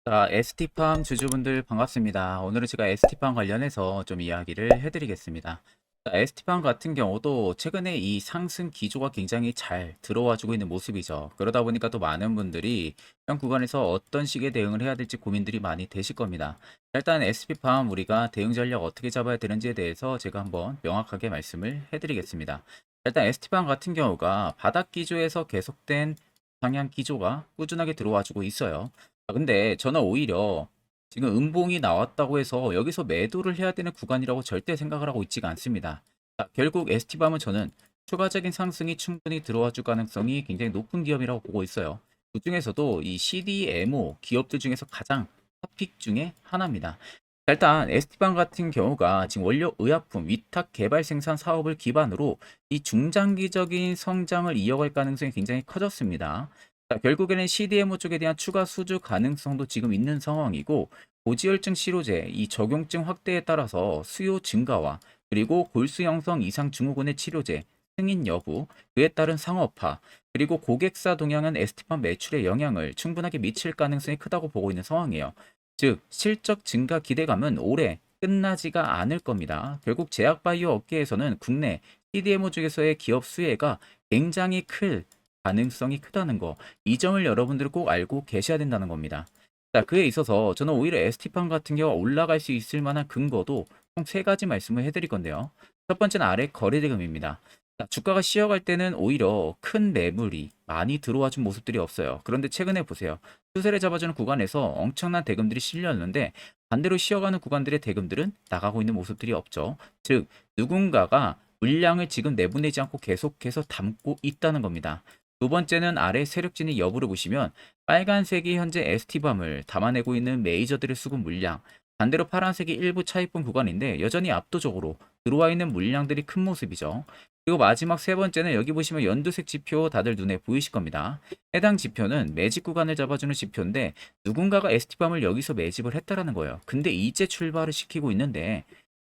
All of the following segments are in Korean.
자, ST팜 주주분들 반갑습니다. 오늘은 제가 ST팜 관련해서 좀 이야기를 해드리겠습니다. 자, ST팜 같은 경우도 최근에 이 상승 기조가 굉장히 잘 들어와주고 있는 모습이죠. 그러다 보니까 또 많은 분들이 현 구간에서 어떤 식의 대응을 해야 될지 고민들이 많이 되실 겁니다. 일단 ST팜 우리가 대응 전략 어떻게 잡아야 되는지에 대해서 제가 한번 명확하게 말씀을 해드리겠습니다. 일단 ST팜 같은 경우가 바닥 기조에서 계속된 상향 기조가 꾸준하게 들어와주고 있어요. 근데 저는 오히려 지금 음봉이 나왔다고 해서 여기서 매도를 해야 되는 구간이라고 절대 생각을 하고 있지가 않습니다. 자, 결국 ST밤은 저는 추가적인 상승이 충분히 들어와 줄 가능성이 굉장히 높은 기업이라고 보고 있어요. 그 중에서도 이 CDMO 기업들 중에서 가장 탑픽 중에 하나입니다. 자, 일단 ST밤 같은 경우가 지금 원료 의약품 위탁 개발 생산 사업을 기반으로 이 중장기적인 성장을 이어갈 가능성이 굉장히 커졌습니다. 자, 결국에는 CDMO 쪽에 대한 추가 수주 가능성도 지금 있는 상황이고, 고지혈증 치료제 이 적용증 확대에 따라서 수요 증가와 그리고 골수 형성 이상 증후군의 치료제 승인 여부, 그에 따른 상업화, 그리고 고객사 동향은 에스티팜 매출에 영향을 충분하게 미칠 가능성이 크다고 보고 있는 상황이에요. 즉, 실적 증가 기대감은 올해 끝나지가 않을 겁니다. 결국 제약바이오 업계에서는 국내 CDMO 쪽에서의 기업 수혜가 굉장히 클 가능성이 크다는 거, 이 점을 여러분들 꼭 알고 계셔야 된다는 겁니다. 자, 그에 있어서 저는 오히려 ST팜 같은 경우가 올라갈 수 있을 만한 근거도 총 세 가지 말씀을 해드릴 건데요. 첫 번째는 아래 거래대금입니다. 자, 주가가 쉬어갈 때는 오히려 큰 매물이 많이 들어와 준 모습들이 없어요. 그런데 최근에 보세요. 추세를 잡아주는 구간에서 엄청난 대금들이 실렸는데 반대로 쉬어가는 구간들의 대금들은 나가고 있는 모습들이 없죠. 즉, 누군가가 물량을 지금 내보내지 않고 계속해서 담고 있다는 겁니다. 두 번째는 아래 세력진의 여부를 보시면 빨간색이 현재 ST밤을 담아내고 있는 메이저들의 수급 물량, 반대로 파란색이 일부 차입분 구간인데 여전히 압도적으로 들어와 있는 물량들이 큰 모습이죠. 그리고 마지막 세 번째는 여기 보시면 연두색 지표 다들 눈에 보이실 겁니다. 해당 지표는 매집 구간을 잡아주는 지표인데 누군가가 ST밤을 여기서 매집을 했다라는 거예요. 근데 이제 출발을 시키고 있는데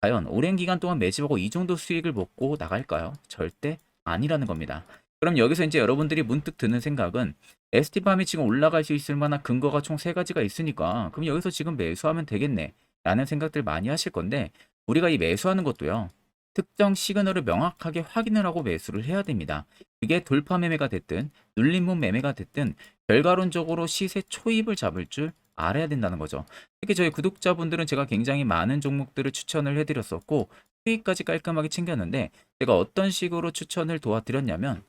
과연 오랜 기간 동안 매집하고 이 정도 수익을 먹고 나갈까요? 절대 아니라는 겁니다. 그럼 여기서 이제 여러분들이 문득 드는 생각은 ST팜이 지금 올라갈 수 있을 만한 근거가 총 세 가지가 있으니까 그럼 여기서 지금 매수하면 되겠네 라는 생각들 많이 하실 건데, 우리가 이 매수하는 것도요, 특정 시그널을 명확하게 확인을 하고 매수를 해야 됩니다. 그게 돌파 매매가 됐든 눌림목 매매가 됐든 결과론적으로 시세 초입을 잡을 줄 알아야 된다는 거죠. 특히 저희 구독자분들은 제가 굉장히 많은 종목들을 추천을 해드렸었고 수익까지 깔끔하게 챙겼는데, 제가 어떤 식으로 추천을 도와드렸냐면,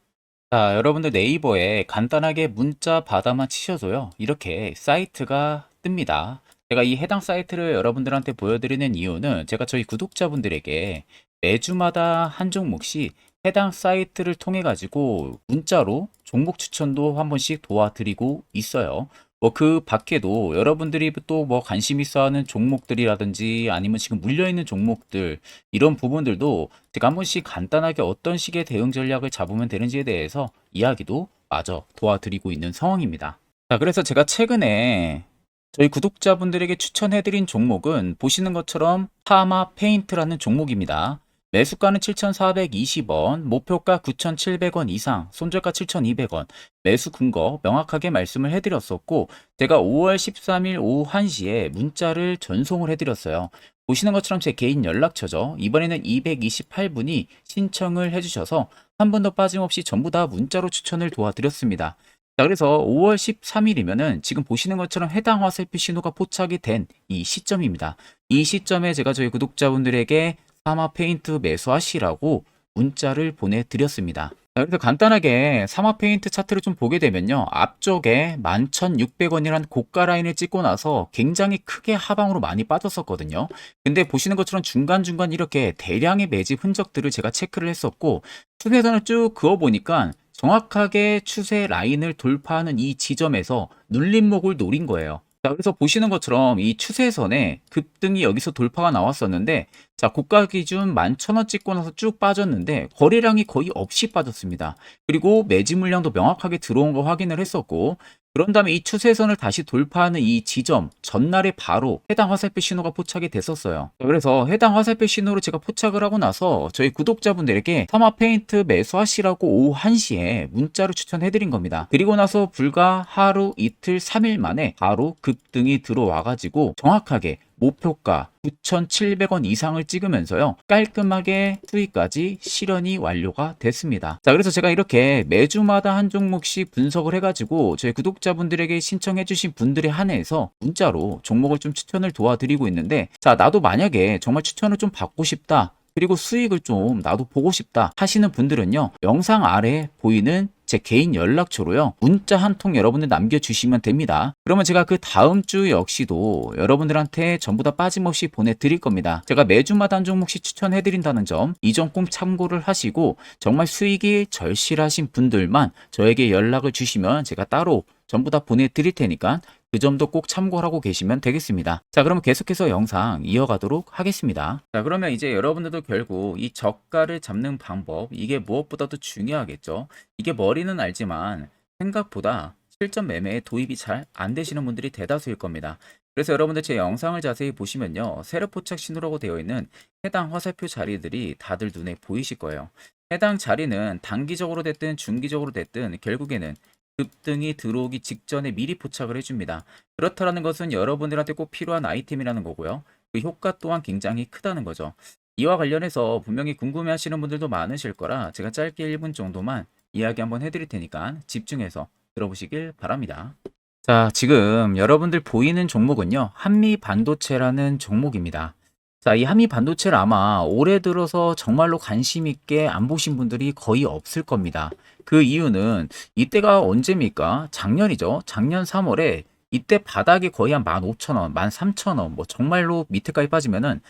자, 여러분들 네이버에 간단하게 문자 바다만 치셔도요, 이렇게 사이트가 뜹니다. 제가 이 해당 사이트를 여러분들한테 보여드리는 이유는 제가 저희 구독자분들에게 매주마다 한 종목씩 해당 사이트를 통해 가지고 문자로 종목 추천도 한 번씩 도와드리고 있어요. 뭐 그 밖에도 여러분들이 또 뭐 관심 있어 하는 종목들이라든지 아니면 지금 물려있는 종목들, 이런 부분들도 제가 한 번씩 간단하게 어떤 식의 대응 전략을 잡으면 되는지에 대해서 이야기도 마저 도와드리고 있는 상황입니다. 자, 그래서 제가 최근에 저희 구독자분들에게 추천해드린 종목은 보시는 것처럼 파마 페인트라는 종목입니다. 매수가는 7,420원, 목표가 9,700원 이상, 손절가 7,200원, 매수 근거 명확하게 말씀을 해드렸었고, 제가 5월 13일 오후 1시에 문자를 전송을 해드렸어요. 보시는 것처럼 제 개인 연락처죠. 이번에는 228분이 신청을 해주셔서 한 번도 빠짐없이 전부 다 문자로 추천을 도와드렸습니다. 자, 그래서 5월 13일이면은 지금 보시는 것처럼 해당 화살표 신호가 포착이 된 이 시점입니다. 이 시점에 제가 저희 구독자분들에게 사마 페인트 매수하시라고 문자를 보내드렸습니다. 자, 그래서 간단하게 사마 페인트 차트를 좀 보게 되면요, 앞쪽에 11,600원이란 고가 라인을 찍고 나서 굉장히 크게 하방으로 많이 빠졌었거든요. 근데 보시는 것처럼 중간중간 이렇게 대량의 매집 흔적들을 제가 체크를 했었고, 추세선을 쭉 그어보니까 정확하게 추세 라인을 돌파하는 이 지점에서 눌림목을 노린 거예요. 자, 그래서 보시는 것처럼 이 추세선에 급등이 여기서 돌파가 나왔었는데, 자, 고가 기준 11,000원 찍고 나서 쭉 빠졌는데 거래량이 거의 없이 빠졌습니다. 그리고 매집 물량도 명확하게 들어온 거 확인을 했었고, 그런 다음에 이 추세선을 다시 돌파하는 이 지점 전날에 바로 해당 화살표 신호가 포착이 됐었어요. 그래서 해당 화살표 신호로 제가 포착을 하고 나서 저희 구독자분들에게 타마 페인트 매수하시라고 오후 1시에 문자로 추천해드린 겁니다. 그리고 나서 불과 하루, 이틀, 3일 만에 바로 급등이 들어와가지고 정확하게 목표가 9,700원 이상을 찍으면서요, 깔끔하게 수익까지 실현이 완료가 됐습니다. 자, 그래서 제가 이렇게 매주마다 한 종목씩 분석을 해가지고 저희 구독자분들에게 신청해주신 분들에 한해서 문자로 종목을 좀 추천을 도와드리고 있는데, 자, 나도 만약에 정말 추천을 좀 받고 싶다, 그리고 수익을 좀 나도 보고 싶다 하시는 분들은요, 영상 아래 보이는 제 개인 연락처로요, 문자 한 통 여러분들 남겨주시면 됩니다. 그러면 제가 그 다음 주 역시도 여러분들한테 전부 다 빠짐없이 보내드릴 겁니다. 제가 매주마다 한 종목씩 추천해드린다는 점, 이 점 꼭 참고를 하시고, 정말 수익이 절실하신 분들만 저에게 연락을 주시면 제가 따로 전부 다 보내드릴 테니까 그 점도 꼭 참고를 하고 계시면 되겠습니다. 자, 그러면 계속해서 영상 이어가도록 하겠습니다. 자, 그러면 이제 여러분들도 결국 이 저가를 잡는 방법, 이게 무엇보다도 중요하겠죠. 이게 머리는 알지만 생각보다 실전 매매에 도입이 잘 안 되시는 분들이 대다수일 겁니다. 그래서 여러분들 제 영상을 자세히 보시면요, 세력 포착 신호라고 되어 있는 해당 화살표 자리들이 다들 눈에 보이실 거예요. 해당 자리는 단기적으로 됐든 중기적으로 됐든 결국에는 급등이 들어오기 직전에 미리 포착을 해줍니다. 그렇다는 것은 여러분들한테 꼭 필요한 아이템이라는 거고요. 그 효과 또한 굉장히 크다는 거죠. 이와 관련해서 분명히 궁금해하시는 분들도 많으실 거라 제가 짧게 1분 정도만 이야기 한번 해드릴 테니까 집중해서 들어보시길 바랍니다. 자, 지금 여러분들 보이는 종목은요, 한미 반도체라는 종목입니다. 자, 이 한미 반도체를 아마 올해 들어서 정말로 관심 있게 안 보신 분들이 거의 없을 겁니다. 그 이유는 이때가 언제입니까? 작년이죠. 작년 3월에 이때 바닥이 거의 한 15,000원, 13,000원, 뭐 정말로 밑에까지 빠지면은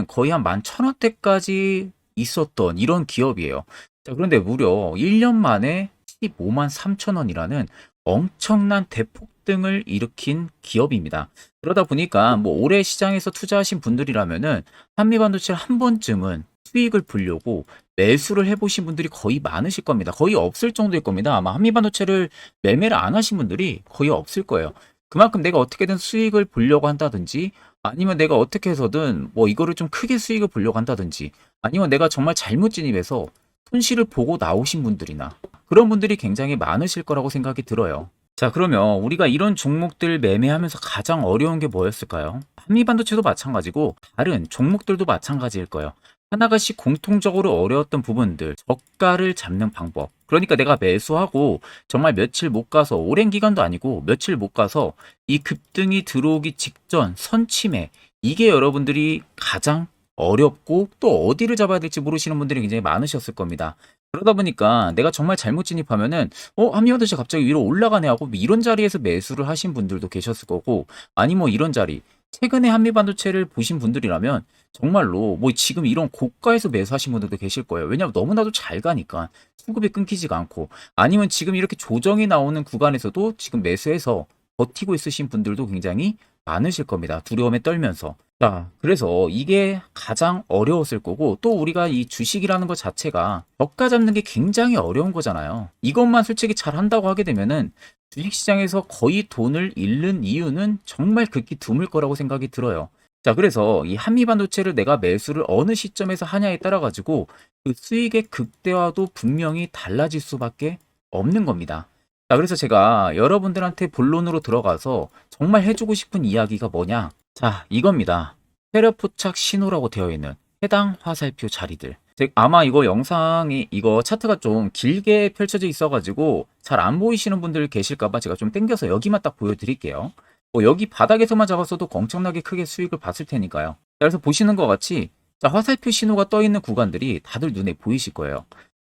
거의 한 11,000원대까지 있었던 이런 기업이에요. 자, 그런데 무려 1년 만에 15만 3천원이라는 엄청난 대폭등을 일으킨 기업입니다. 그러다 보니까 뭐 올해 시장에서 투자하신 분들이라면은 한미반도체를 한 번쯤은 수익을 보려고 매수를 해보신 분들이 거의 많으실 겁니다. 거의 없을 정도일 겁니다. 아마 한미반도체를 매매를 안 하신 분들이 거의 없을 거예요. 그만큼 내가 어떻게든 수익을 보려고 한다든지, 아니면 내가 어떻게 해서든 뭐 이거를 좀 크게 수익을 보려고 한다든지, 아니면 내가 정말 잘못 진입해서 손실을 보고 나오신 분들이나 그런 분들이 굉장히 많으실 거라고 생각이 들어요. 자, 그러면 우리가 이런 종목들 매매하면서 가장 어려운 게 뭐였을까요? 한미반도체도 마찬가지고 다른 종목들도 마찬가지일 거예요. 하나가씩 공통적으로 어려웠던 부분들, 저가를 잡는 방법. 그러니까 내가 매수하고 정말 며칠 못 가서, 오랜 기간도 아니고 며칠 못 가서 이 급등이 들어오기 직전 선침해, 이게 여러분들이 가장 어렵고 또 어디를 잡아야 될지 모르시는 분들이 굉장히 많으셨을 겁니다. 그러다 보니까 내가 정말 잘못 진입하면은 한미반도체 갑자기 위로 올라가네 하고 이런 자리에서 매수를 하신 분들도 계셨을 거고, 아니 뭐 이런 자리, 최근에 한미반도체를 보신 분들이라면 정말로 뭐 지금 이런 고가에서 매수하신 분들도 계실 거예요. 왜냐하면 너무나도 잘 가니까 수급이 끊기지가 않고, 아니면 지금 이렇게 조정이 나오는 구간에서도 지금 매수해서 버티고 있으신 분들도 굉장히 많으실 겁니다. 두려움에 떨면서. 자, 그래서 이게 가장 어려웠을 거고, 또 우리가 이 주식이라는 것 자체가 저가 잡는 게 굉장히 어려운 거잖아요. 이것만 솔직히 잘 한다고 하게 되면은 주식시장에서 거의 돈을 잃는 이유는 정말 극히 드물 거라고 생각이 들어요. 자, 그래서 이 한미반도체를 내가 매수를 어느 시점에서 하냐에 따라 가지고 그 수익의 극대화도 분명히 달라질 수밖에 없는 겁니다. 자, 그래서 제가 여러분들한테 본론으로 들어가서 정말 해주고 싶은 이야기가 뭐냐? 자, 이겁니다. 세력 포착 신호라고 되어 있는 해당 화살표 자리들. 아마 이거 영상이, 이거 차트가 좀 길게 펼쳐져 있어가지고 잘 안 보이시는 분들 계실까봐 제가 좀 당겨서 여기만 딱 보여드릴게요. 뭐 여기 바닥에서만 잡았어도 엄청나게 크게 수익을 봤을 테니까요. 자, 그래서 보시는 것 같이, 자, 화살표 신호가 떠 있는 구간들이 다들 눈에 보이실 거예요.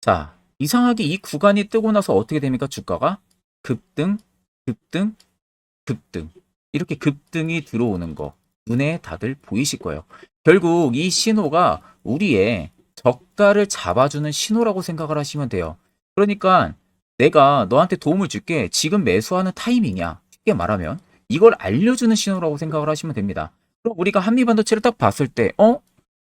자, 이상하게 이 구간이 뜨고 나서 어떻게 됩니까? 주가가 급등, 급등, 급등. 이렇게 급등이 들어오는 거 눈에 다들 보이실 거예요. 결국 이 신호가 우리의 저가를 잡아주는 신호라고 생각을 하시면 돼요. 그러니까 내가 너한테 도움을 줄게, 지금 매수하는 타이밍이야, 쉽게 말하면 이걸 알려주는 신호라고 생각을 하시면 됩니다. 그럼 우리가 한미반도체를 딱 봤을 때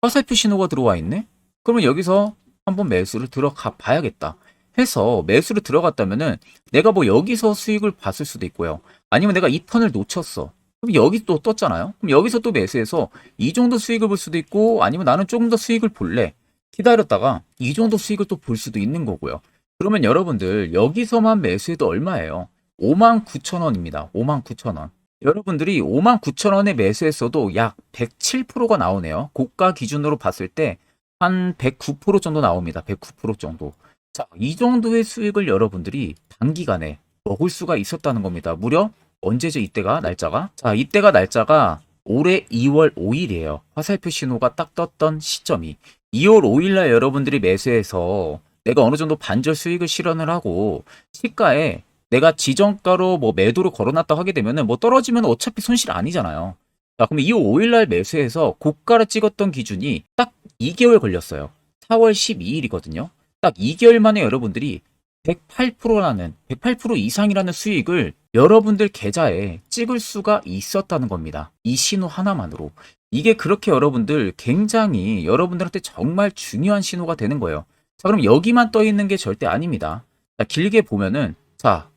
화살표 신호가 들어와 있네? 그러면 여기서 한번 매수를 들어가 봐야겠다. 해서 매수를 들어갔다면은 내가 뭐 여기서 수익을 봤을 수도 있고요. 아니면 내가 이 턴을 놓쳤어. 그럼 여기 또 떴잖아요. 그럼 여기서 또 매수해서 이 정도 수익을 볼 수도 있고, 아니면 나는 조금 더 수익을 볼래. 기다렸다가 이 정도 수익을 또 볼 수도 있는 거고요. 그러면 여러분들 여기서만 매수해도 얼마예요? 59,000원입니다. 59,000원. 여러분들이 59,000원에 매수했어도 약 107%가 나오네요. 고가 기준으로 봤을 때 한 109% 정도 나옵니다. 109% 정도. 자, 이 정도의 수익을 여러분들이 단기간에 먹을 수가 있었다는 겁니다. 무려 언제죠? 이때가 날짜가? 자, 이때가 날짜가 올해 2월 5일이에요. 화살표 신호가 딱 떴던 시점이 2월 5일날 여러분들이 매수해서 내가 어느 정도 반절 수익을 실현을 하고 시가에 내가 지정가로 뭐 매도를 걸어놨다 하게 되면은 뭐 떨어지면 어차피 손실 아니잖아요. 자, 그럼 2월 5일날 매수해서 고가를 찍었던 기준이 딱 2개월 걸렸어요. 4월 12일이거든요. 딱 2개월 만에 여러분들이 108%라는 108% 이상이라는 수익을 여러분들 계좌에 찍을 수가 있었다는 겁니다. 이 신호 하나만으로. 이게 그렇게 여러분들 굉장히 여러분들한테 정말 중요한 신호가 되는 거예요. 자, 그럼 여기만 떠 있는 게 절대 아닙니다. 자, 길게 보면은 자,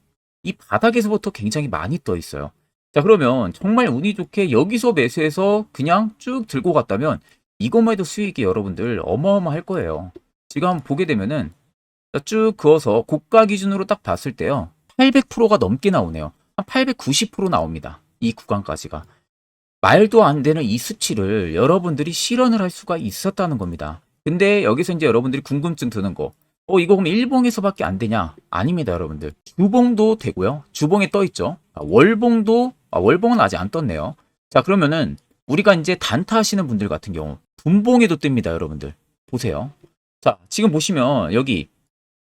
이 바닥에서부터 굉장히 많이 떠 있어요. 자, 그러면 정말 운이 좋게 여기서 매수해서 그냥 쭉 들고 갔다면 이것만 해도 수익이 여러분들 어마어마할 거예요. 지금 한번 보게 되면은 쭉 그어서 고가 기준으로 딱 봤을 때요. 800%가 넘게 나오네요. 한 890% 나옵니다. 이 구간까지가. 말도 안 되는 이 수치를 여러분들이 실현을 할 수가 있었다는 겁니다. 근데 여기서 이제 여러분들이 궁금증 드는 거. 이거 그럼 일봉에서밖에 안 되냐? 아닙니다, 여러분들. 주봉도 되고요. 주봉에 떠 있죠. 월봉도, 월봉은 아직 안 떴네요. 자, 그러면은 우리가 이제 단타 하시는 분들 같은 경우 분봉에도 뜹니다, 여러분들. 보세요. 자, 지금 보시면 여기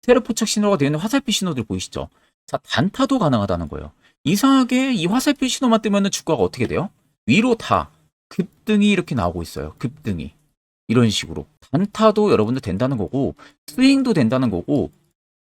세로 포착 신호가 되어 있는 화살표 신호들 보이시죠? 자, 단타도 가능하다는 거예요. 이상하게 이 화살표 신호만 뜨면은 주가가 어떻게 돼요? 위로 다 급등이 이렇게 나오고 있어요. 급등이. 이런 식으로. 단타도 여러분들 된다는 거고, 스윙도 된다는 거고,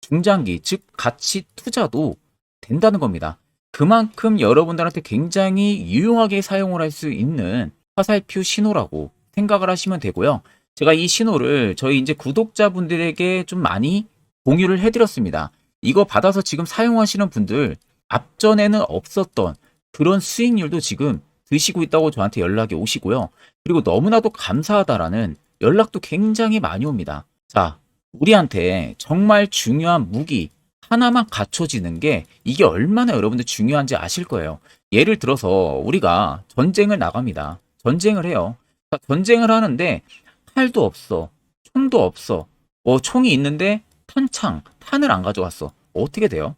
중장기, 즉 가치 투자도 된다는 겁니다. 그만큼 여러분들한테 굉장히 유용하게 사용을 할 수 있는 화살표 신호라고 생각을 하시면 되고요. 제가 이 신호를 저희 이제 구독자분들에게 좀 많이 공유를 해드렸습니다. 이거 받아서 지금 사용하시는 분들 앞전에는 없었던 그런 수익률도 지금 드시고 있다고 저한테 연락이 오시고요. 그리고 너무나도 감사하다라는 연락도 굉장히 많이 옵니다. 자, 우리한테 정말 중요한 무기 하나만 갖춰지는 게 이게 얼마나 여러분들 중요한지 아실 거예요. 예를 들어서 우리가 전쟁을 나갑니다. 전쟁을 해요. 자, 전쟁을 하는데 칼도 없어. 총도 없어. 총이 있는데 탄을 안 가져왔어. 어떻게 돼요?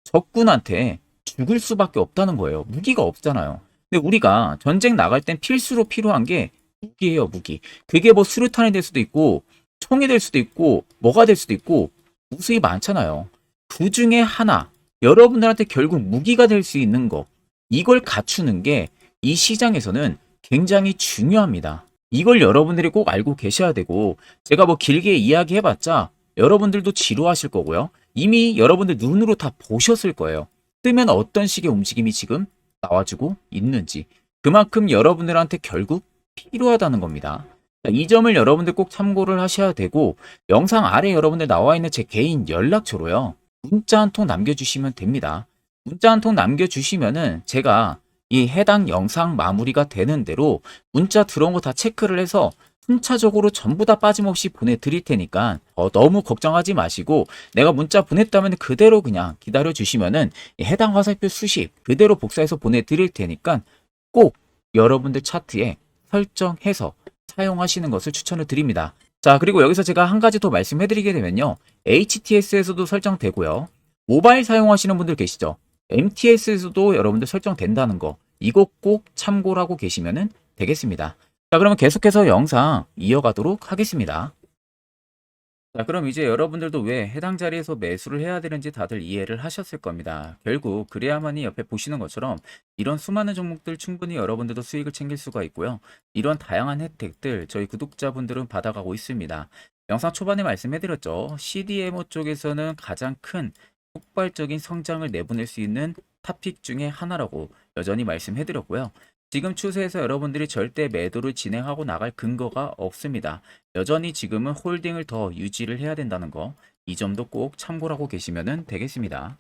적군한테 죽을 수밖에 없다는 거예요. 무기가 없잖아요. 근데 우리가 전쟁 나갈 땐 필수로 필요한 게 무기예요, 무기. 그게 뭐 수류탄이 될 수도 있고, 총이 될 수도 있고, 뭐가 될 수도 있고, 무수히 많잖아요. 그 중에 하나, 여러분들한테 결국 무기가 될 수 있는 거, 이걸 갖추는 게 이 시장에서는 굉장히 중요합니다. 이걸 여러분들이 꼭 알고 계셔야 되고, 제가 뭐 길게 이야기해봤자 여러분들도 지루하실 거고요. 이미 여러분들 눈으로 다 보셨을 거예요. 뜨면 어떤 식의 움직임이 지금 나와주고 있는지. 그만큼 여러분들한테 결국 필요하다는 겁니다. 자, 이 점을 여러분들 꼭 참고를 하셔야 되고, 영상 아래 여러분들 나와 있는 제 개인 연락처로요. 문자 한 통 남겨주시면 됩니다. 문자 한 통 남겨주시면은 제가 이 해당 영상 마무리가 되는 대로 문자 들어온 거 다 체크를 해서 순차적으로 전부 다 빠짐없이 보내드릴 테니까 너무 걱정하지 마시고, 내가 문자 보냈다면 그대로 그냥 기다려 주시면은 해당 화살표 수십 그대로 복사해서 보내드릴 테니까 꼭 여러분들 차트에 설정해서 사용하시는 것을 추천을 드립니다. 자, 그리고 여기서 제가 한 가지 더 말씀해 드리게 되면요. HTS에서도 설정되고요. 모바일 사용하시는 분들 계시죠? MTS에서도 여러분들 설정된다는 거, 이거 꼭 참고를 하고 계시면 되겠습니다. 자, 그러면 계속해서 영상 이어가도록 하겠습니다. 자, 그럼 이제 여러분들도 왜 해당 자리에서 매수를 해야 되는지 다들 이해를 하셨을 겁니다. 결국 그래야만이 옆에 보시는 것처럼 이런 수많은 종목들 충분히 여러분들도 수익을 챙길 수가 있고요. 이런 다양한 혜택들 저희 구독자분들은 받아가고 있습니다. 영상 초반에 말씀해드렸죠. CDMO 쪽에서는 가장 큰 폭발적인 성장을 내보낼 수 있는 탑픽 중에 하나라고 여전히 말씀해드렸고요. 지금 추세에서 여러분들이 절대 매도를 진행하고 나갈 근거가 없습니다. 여전히 지금은 홀딩을 더 유지를 해야 된다는 거, 이 점도 꼭 참고를 하고 계시면 되겠습니다.